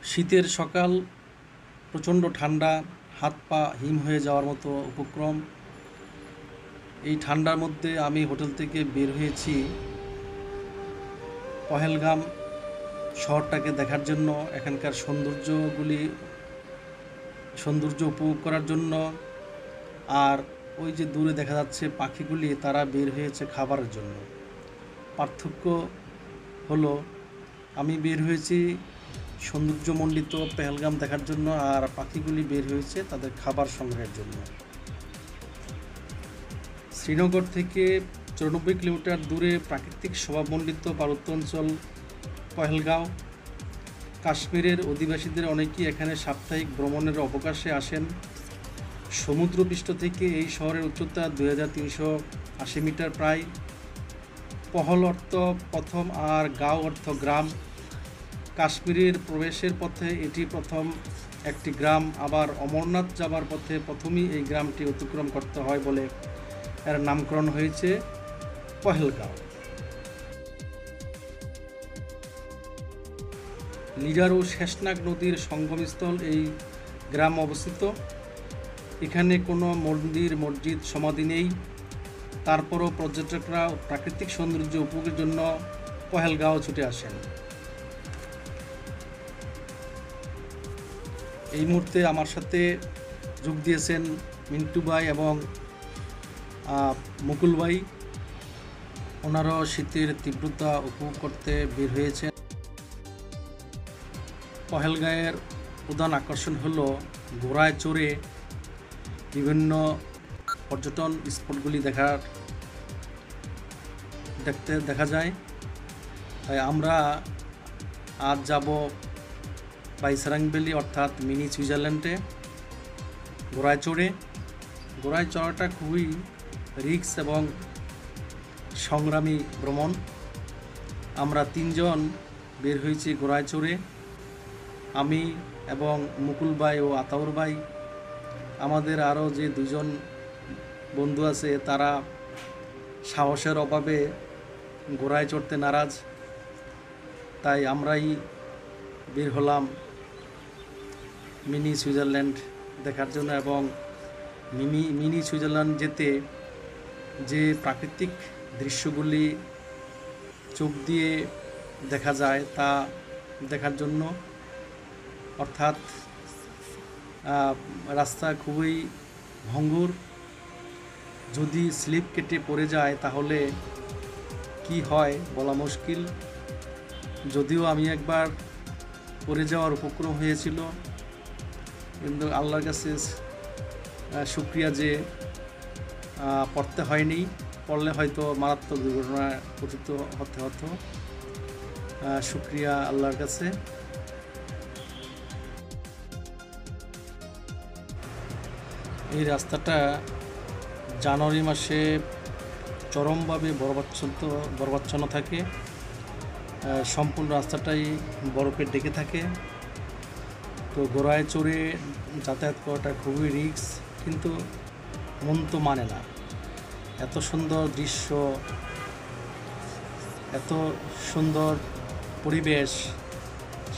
শীতের সকাল, প্রচণ্ড ঠান্ডা, হাত পা হিম হয়ে যাওয়ার মতো উপক্রম। এই ঠান্ডার মধ্যে আমি হোটেল থেকে বের হয়েছি পহেলগাম শহরটাকে দেখার জন্য, এখানকার সৌন্দর্য উপভোগ করার জন্য। আর ওই যে দূরে দেখা যাচ্ছে পাখিগুলি, তারা বের হয়েছে খাবারের জন্য। পার্থক্য হলো আমি বের হয়েছি সৌন্দর্যমণ্ডিত পেহেলগাম দেখার জন্য, আর পাখিগুলি বের হয়েছে তাদের খাবার সংগ্রহের জন্য। শ্রীনগর থেকে 94 কিলোমিটার দূরে প্রাকৃতিক শোভামণ্ডিত পার্বত্য অঞ্চল পহেলগাঁও। কাশ্মীরের অধিবাসীদের অনেকেই এখানে সাপ্তাহিক ভ্রমণের অবকাশে আসেন। সমুদ্রপৃষ্ঠ থেকে এই শহরের উচ্চতা 2380 মিটার প্রায়। পহল অর্থ প্রথম আর গাঁও অর্থ গ্রাম। কাশ্মীরের প্রবেশের পথে এটি প্রথম একটি গ্রাম, আবার অমরনাথ যাবার পথে প্রথমেই এই গ্রামটি অতিক্রম করতে হয় বলে এর নামকরণ হয়েছে পহেলগাঁও। লিডার ও শেষনাগ নদীর সঙ্গমস্থল এই গ্রাম অবস্থিত। এখানে কোনো মন্দির, মসজিদ, সমাধি নেই। তারপরও পর্যটকরা প্রাকৃতিক সৌন্দর্য উপভোগের জন্য পহেলগাঁও ছুটে আসেন। এই মুহূর্তে আমার সাথে যোগ দিয়েছেন মিন্টু ভাই এবং মুকুল ভাই। ওনারাও শীতের তীব্রতা উপভোগ করতে বের হয়েছেন। পহেলগাঁওয়ের প্রধান আকর্ষণ হলো ঘোড়ায় চড়ে বিভিন্ন পর্যটন স্পটগুলি দেখা যায়। তাই আমরা আজ যাব বাইসারাং ভ্যালি অর্থাৎ মিনি সুইজারল্যান্ডে ঘোড়ায় চড়াটা খুবই রিস্ক এবং সংগ্রামী ভ্রমণ। আমরা 3 জন বের হয়েছি ঘোড়ায় চড়ে, আমি এবং মুকুল ভাই ও আতাউর ভাই। আমাদের আরও যে 2 জন বন্ধু আছে, তারা সাহসের অভাবে ঘোড়ায় চড়তে নারাজ। তাই আমরাই বের হলাম মিনি সুইজারল্যান্ড দেখার জন্য। এবং মিনি সুইজারল্যান্ড যেতে যে প্রাকৃতিক দৃশ্যগুলি চোখ দিয়ে দেখা যায় তা দেখার জন্য। অর্থাৎ রাস্তা খুবই ভঙ্গুর, যদি স্লিপ কেটে পড়ে যায় তাহলে কি হয় বলা মুশকিল। যদিও আমি একবার পড়ে যাওয়ার উপক্রম হয়েছিল, কিন্তু আল্লাহর কাছে শুকরিয়া যে পড়তে হয়নি। পড়লে হয়তো মারাত্মক দুর্ঘটনায় পতিত হতে হতো। শুকরিয়া আল্লাহর কাছে। এই রাস্তাটা জানুয়ারি মাসে চরমভাবে বরফাচ্ছন্ন থাকে। সম্পূর্ণ রাস্তাটাই বরফে ঢেকে থাকে। তো ঘোড়ায় চড়ে যাতায়াত করাটা খুবই রিস্ক, কিন্তু মন তো মানে না। এত সুন্দর দৃশ্য, এত সুন্দর পরিবেশ,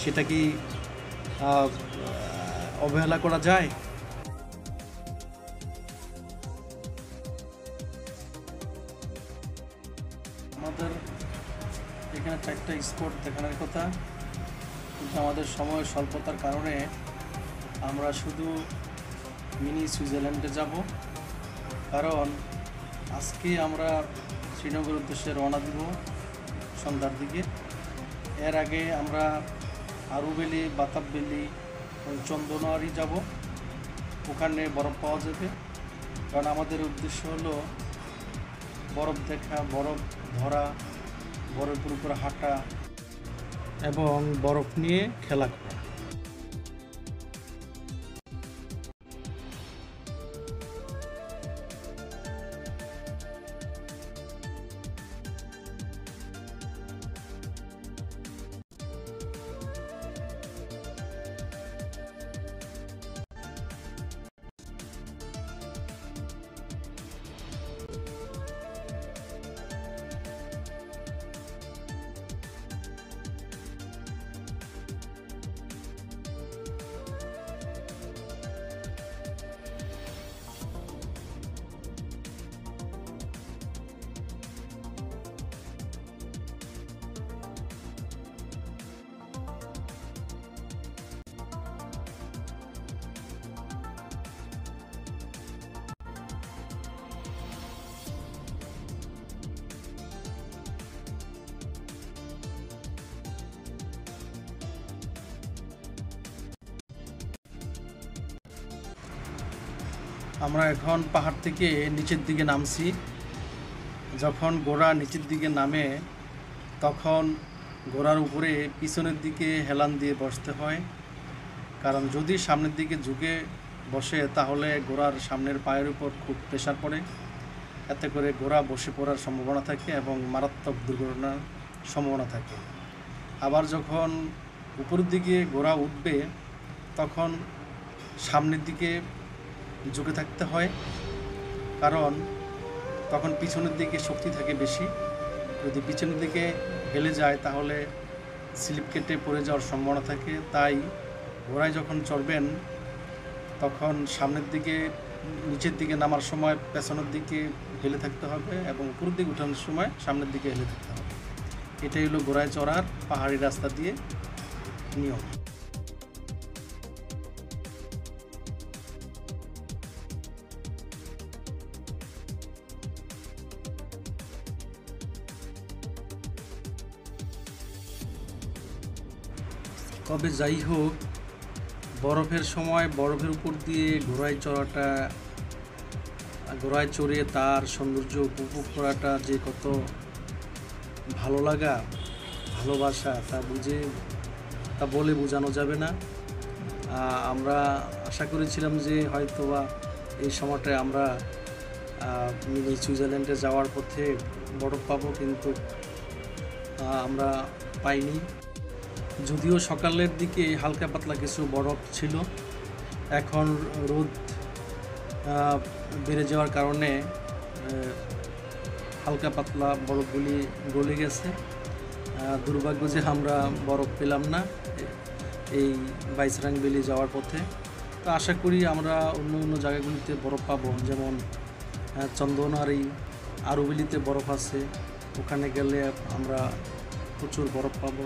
সেটা কি অবহেলা করা যায়? আমাদের এখানে 4টা স্পট দেখানোর কথা, কিন্তু আমাদের সময় স্বল্পতার কারণে আমরা শুধু মিনি সুইজারল্যান্ডে যাব। কারণ আজকে আমরা শ্রীনগরের উদ্দেশ্যে রওনা দিব সন্ধ্যার দিকে। এর আগে আমরা আরু ভ্যালি, বাতাব ভ্যালি, চন্দনাওয়ারি যাব। ওখানে বরফ পাওয়া যাবে, কারণ আমাদের উদ্দেশ্য হলো বরফ দেখা, বরফ ধরা, বরফের উপরে হাঁটা এবং বরফ নিয়ে খেলা করা। আমরা এখন পাহাড় থেকে নিচের দিকে নামছি। যখন ঘোড়া নিচের দিকে নামে তখন ঘোড়ার উপরে পিছনের দিকে হেলান দিয়ে বসতে হয়, কারণ যদি সামনের দিকে ঝুঁকে বসে তাহলে ঘোড়ার সামনের পায়ের উপর খুব প্রেশার পড়ে, এতে করে ঘোড়া বসে পড়ার সম্ভাবনা থাকে এবং মারাত্মক দুর্ঘটনার সম্ভাবনা থাকে। আবার যখন উপরের দিকে ঘোড়া উঠবে তখন সামনের দিকে ঝুঁকে থাকতে হয়, কারণ তখন পিছনের দিকে শক্তি থাকে বেশি। যদি পিছনের দিকে হেলে যায় তাহলে স্লিপ কেটে পড়ে যাওয়ার সম্ভাবনা থাকে। তাই ঘোড়ায় যখন চড়বেন তখন সামনের দিকে নিচের দিকে নামার সময় পেছনের দিকে হেলে থাকতে হবে এবং উপরের দিকে উঠানোর সময় সামনের দিকে হেলে থাকতে হবে। এটাই হলো ঘোড়ায় চড়ার পাহাড়ি রাস্তা দিয়ে নিয়ম। তবে যাই হোক, বরফের সময় বরফের উপর দিয়ে ঘোড়ায় চড়াটা, ঘোড়ায় চড়ে তার সৌন্দর্য উপভোগ করাটা যে কত ভালো লাগা, ভালোবাসা তা বলে বোঝানো যাবে না। আমরা আশা করেছিলাম যে হয়তোবা এই সময়টায় আমরা মিনি সুইজারল্যান্ডে যাওয়ার পথে বরফ পাবো, কিন্তু আমরা পাইনি। যদিও সকালের দিকে হালকা পাতলা কিছু বরফ ছিল, এখন রোদ বেড়ে যাওয়ার কারণে হালকা পাতলা বরফগুলি গলে গেছে। দুর্ভাগ্য যে আমরা বরফ পেলাম না এই বাইসরাং ভ্যালি যাওয়ার পথে। তো আশা করি আমরা অন্য জায়গাগুলিতে বরফ পাবো, যেমন চন্দনারি আরুভ্যালিতে বরফ আছে, ওখানে গেলে আমরা প্রচুর বরফ পাবো।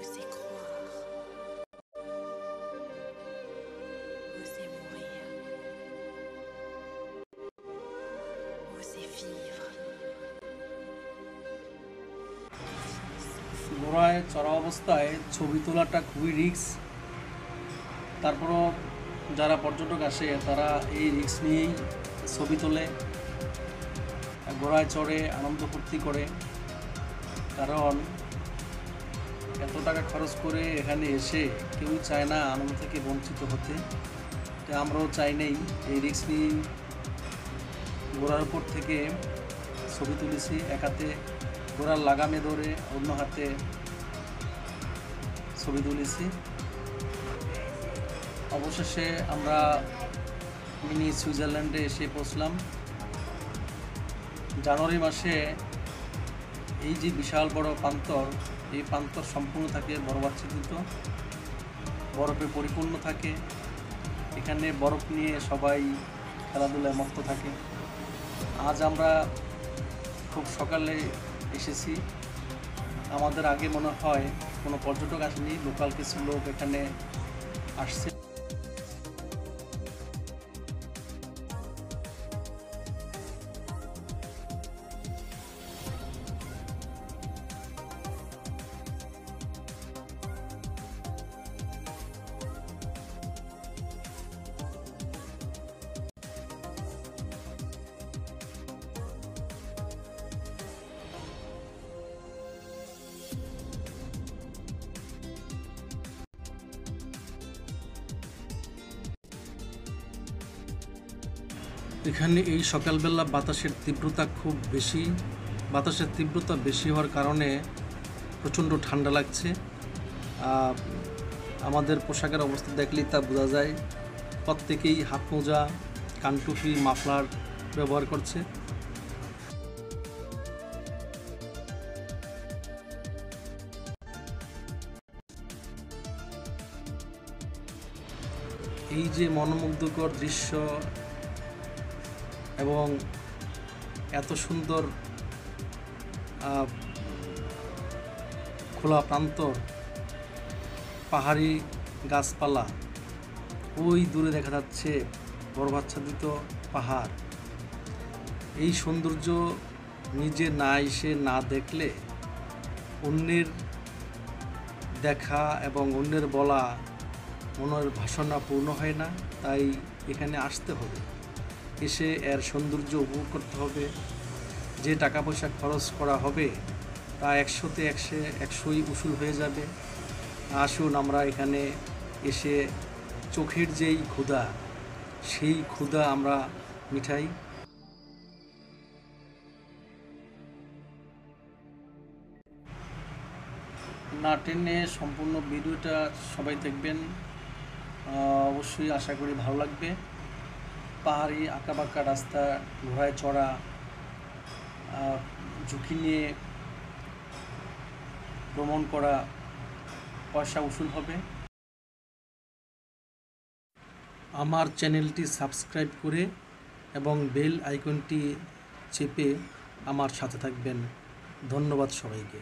Osez croire, osez mourir, osez vivre. ঘোড়ায় চড়া অবস্থায় ছবি তোলাটা খুবই রিস্ক। তারপরও যারা পর্যটক আসে তারা এই রিস্ক নিয়েই ছবি তোলে, ঘোড়ায় চড়ে আনন্দ ফুর্তি করে। কারণ এত টাকা খরচ করে এখানে এসে কেউ চায় না আনন্দ থেকে বঞ্চিত হতে। তাই আমরাও চাই নেই, এই রিস্ক নিয়ে ঘোড়ার উপর থেকে ছবি তুলেছি। এক হাতে ঘোড়ার লাগামে ধরে অন্য হাতে ছবি তুলেছি। অবশেষে আমরা মিনি সুইজারল্যান্ডে এসে পৌঁছলাম। জানুয়ারি মাসে এই যে বিশাল বড় প্রান্তর, এই প্রান্তর সম্পূর্ণ থাকে বরফাচ্ছাদিত, বরফে পরিপূর্ণ থাকে। এখানে বরফ নিয়ে সবাই খেলাধুলায় মত্ত থাকে। আজ আমরা খুব সকালে এসেছি। আমাদের আগে মনে হয় কোনো পর্যটক আসেনি, লোকাল কিছু লোক এখানে আসছে। এখানে এই সকালবেলা বাতাসের তীব্রতা খুব বেশি। বাতাসের তীব্রতা বেশি হওয়ার কারণে প্রচণ্ড ঠান্ডা লাগছে। আমাদের পোশাকের অবস্থা দেখলেই তা বোঝা যায়। প্রত্যেকেই হাত মোজা, কানটুপি, মাফলার ব্যবহার করছে। এই যে মনোমুগ্ধকর দৃশ্য এবং এত সুন্দর খোলা প্রান্তর, পাহাড়ি গাছপালা, ওই দূরে দেখা যাচ্ছে বরফাচ্ছাদিত পাহাড়। এই সৌন্দর্য নিজে না এসে না দেখলে অন্যের দেখা এবং অন্যের বলা মনের বাসনা পূর্ণ হয় না। তাই এখানে আসতে হবে, এসে এর সৌন্দর্য উপভোগ করতে হবে। যে টাকা পয়সা খরচ করা হবে তা 100-তে 100ই উসুল হয়ে যাবে। আসুন আমরা এখানে এসে চোখের যেই ক্ষুধা, সেই ক্ষুধা আমরা মিটাই। না টেনে সম্পূর্ণ ভিডিওটা সবাই দেখবেন, অবশ্যই আশা করি ভালো লাগবে। পাহাড়ি আঁকাবাঁকা রাস্তা, ঘোড়ায় চড়া, ঝুঁকি নিয়ে ভ্রমণ করা, পয়সা উসুল হবে। আমার চ্যানেলটি সাবস্ক্রাইব করে এবং বেল আইকনটি চেপে আমার সাথে থাকবেন। ধন্যবাদ সবাইকে।